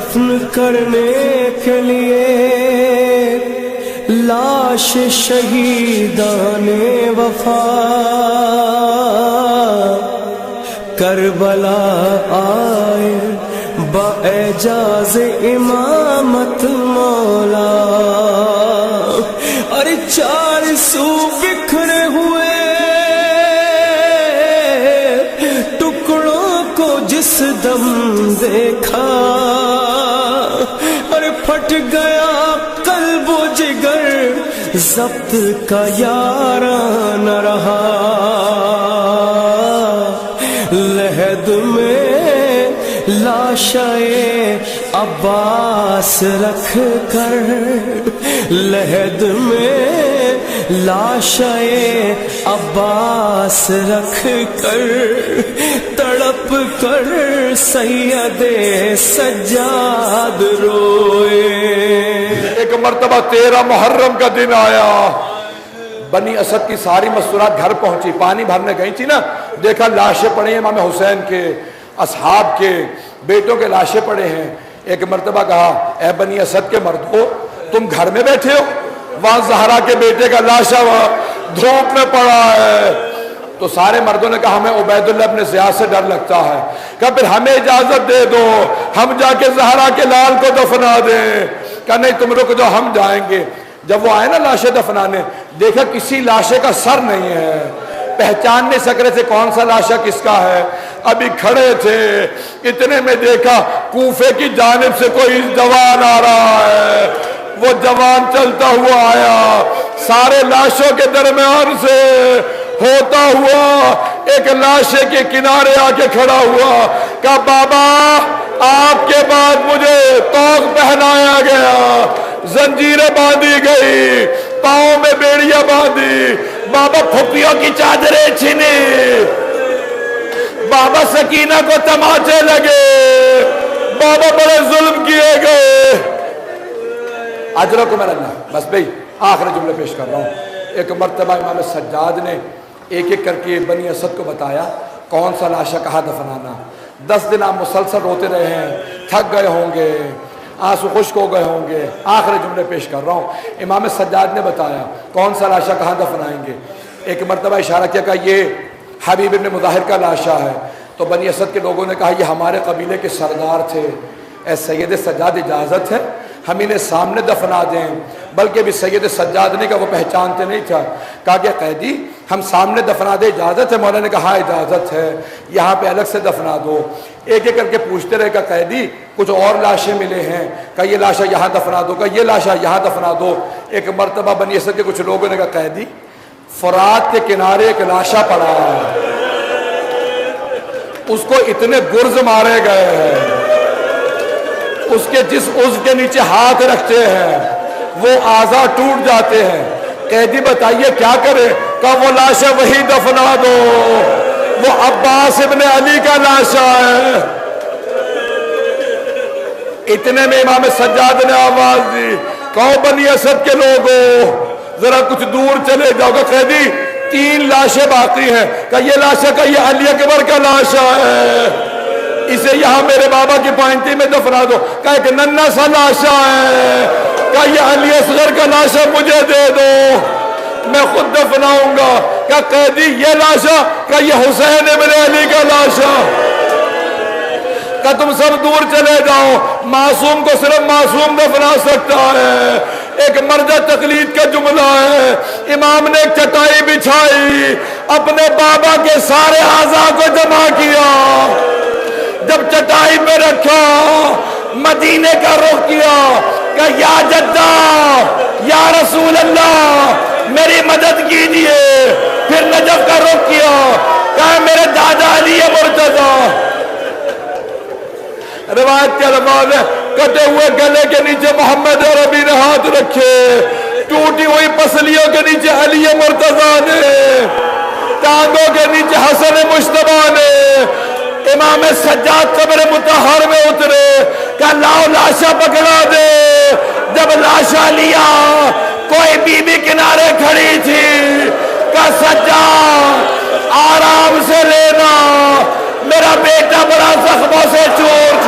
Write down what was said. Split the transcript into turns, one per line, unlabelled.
دفن کرنے کے لیے لاش شہیدان وفا کربلا آئے باعجاز امامت مولا، اور چار سو بکھرے ہوئے ٹکڑوں کو جس دم دیکھا، اور پھٹ گیا قلب و جگر ضبط کا یاراں نہ رہا، لحد میں لاشائے عباس رکھ کر، لحد میں لاشائے عباس رکھ کر، تڑپ کر سید سجاد روئے۔
ایک مرتبہ 13 محرم کا دن آیا، بنی اسد کی ساری مستورات گھر پہنچی، پانی بھرنے گئی تھی نا، دیکھا لاشیں پڑے ہیں امام حسین کے، اصحاب کے، بیٹوں کے لاشیں پڑے ہیں۔ ایک مرتبہ کہا اے بنی اسد کے مردو، تم گھر میں بیٹھے ہو، وہاں زہرا کے بیٹے کا لاشا وہاں دھوپ میں پڑا ہے۔ تو سارے مردوں نے کہا ہمیں عبید اللہ ابن زیاد سے ڈر لگتا ہے، کہا پھر ہمیں اجازت دے دو، ہم جا کے زہرا کے لال کو دفنا دیں۔ کہا نہیں تم رک جاؤ، ہم جائیں گے۔ جب وہ آئے نا لاشیں دفنانے، دیکھا کسی لاشے کا سر نہیں ہے، پہچان نہیں سک رہے تھے کون سا لاشا کس کا ہے، ابھی کھڑے تھے، اتنے میں دیکھا کوفے کی جانب سے کوئی جوان آ رہا ہے۔ وہ جوان چلتا ہوا آیا، سارے لاشوں کے درمیان سے ہوتا ہوا ایک لاشے کے کنارے آ کے کھڑا ہوا، کہا بابا آپ کے بعد مجھے توق پہنایا گیا، زنجیریں باندھی گئی، پاؤں میں بیڑیاں باندھی، بابا پھپھیوں کی چادریں چھنی، بابا سکینہ کو تماچے لگے، بابا بڑے ظلم کیے گئے۔ اجرکم اللہ۔ بس بھئی آخر جملے پیش کر رہا ہوں۔ ایک مرتبہ امام سجاد نے ایک ایک کر کے بنی اسد کو بتایا کون سا لاشا کہاں دفنانا۔ 10 دن آپ مسلسل روتے رہے ہیں، تھک گئے ہوں گے، آنسو خشک ہو گئے ہوں گے، آخر جملے پیش کر رہا ہوں۔ امام سجاد نے بتایا کون سا لاشا کہاں دفنائیں گے۔ ایک مرتبہ اشارہ کیا کہ یہ حبیب ابن مظاہر کا لاشا ہے، تو بنی اسد کے لوگوں نے کہا یہ ہمارے قبیلے کے سردار تھے، اے سید سجاد اجازت ہے ہم انہیں سامنے دفنا دیں؟ بلکہ بھی سید سجاد نے کہا وہ پہچانتے نہیں تھا، کہا کہ قیدی ہم سامنے دفنا دیں اجازت ہے؟ مولا نے کہا ہاں اجازت ہے، یہاں پہ الگ سے دفنا دو۔ ایک ایک کر کے پوچھتے رہے کہ قیدی کچھ اور لاشیں ملے ہیں؟ کہا یہ لاشا یہاں دفنا دو، کہا یہ لاشا یہاں دفنا دو۔ ایک مرتبہ بنی اسد کے کچھ لوگوں نے کہا قیدی فرات کے کنارے ایک لاشا پڑا ہے، اس کو اتنے گرز مارے گئے ہیں، اس کے جس عضو کے نیچے ہاتھ رکھتے ہیں وہ اعضاء ٹوٹ جاتے ہیں۔ قیدی بتائیے کیا کرے؟ کہا وہ لاشا وہی دفنا دو، وہ عباس ابن علی کا لاشا ہے۔ اتنے میں امام سجاد نے آواز دی، کہو بنی اسد کے لوگوں ذرا کچھ دور چلے جاؤ گا، قیدی 3 لاشیں باقی ہیں۔ کہا یہ لاشا کا یہ علی اکبر کا لاشا ہے، اسے یہاں میرے بابا کی پائنٹی میں دفنا دو۔ کہا ایک ننھا سا لاشا ہے، کہا یہ علی اصغر کا لاشا مجھے دے دو، میں خود دفناؤں گا۔ کہا قیدی یہ لاشا؟ کہا یہ حسین ابن علی کا لاشا۔ کہا تم سب دور چلے جاؤ، معصوم کو صرف معصوم دفنا سکتا ہے۔ ایک مرجع تقلید کا جملہ ہے، امام نے ایک چٹائی بچھائی، اپنے بابا کے سارے اعضاء کو جمع کیا، جب چٹائی پہ رکھا مدینے کا رخ کیا، کہ یا جدہ یا رسول اللہ میری مدد کیجئے۔ پھر نجف کا رخ کیا، کہا میرے دادا علی مرتضی۔ روایت کے الفاظ ہے کٹے ہوئے گلے کے نیچے محمد عربی نے ہاتھ رکھے، ٹوٹی ہوئی پسلیوں کے نیچے علی مرتضی نے، ٹانگوں کے نیچے حسن مجتبیٰ نے۔ امام سجاد قبر مطہر میں اترے، کہ لاؤ لاشا پکڑا دے۔ جب لاشا لیا کوئی بی بی کنارے کھڑی تھی، کہ سجاد آرام سے لینا، میرا بیٹا بڑا زخموں سے چور۔